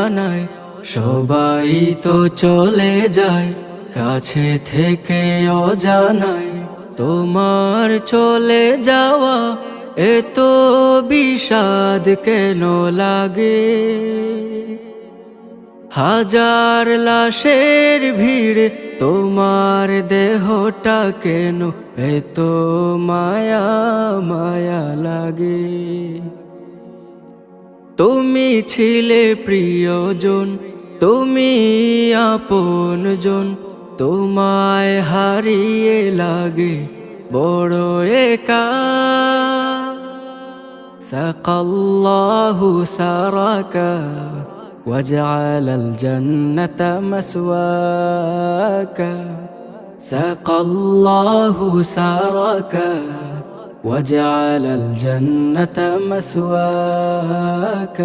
জানাই সবাই তো চলে যায়, কাছে থেকে অজানাই তোমার চলে যাওয়া এত বিষাদ কেন লাগে। হাজার লাশের ভিড় তোমার দেহটা কেন এত মায়া মায়া লাগে। তুমি ছিলে প্রিয়জন, তুমি আপনজন, তোমায় হারিয়ে লাগে বড় একা। সাকাল্লাহু সারাকা ওয়াজআলাল জান্নাতা মাসওয়াকা। সাকাল্লাহু সারাকা وجعل الجنة مسواك.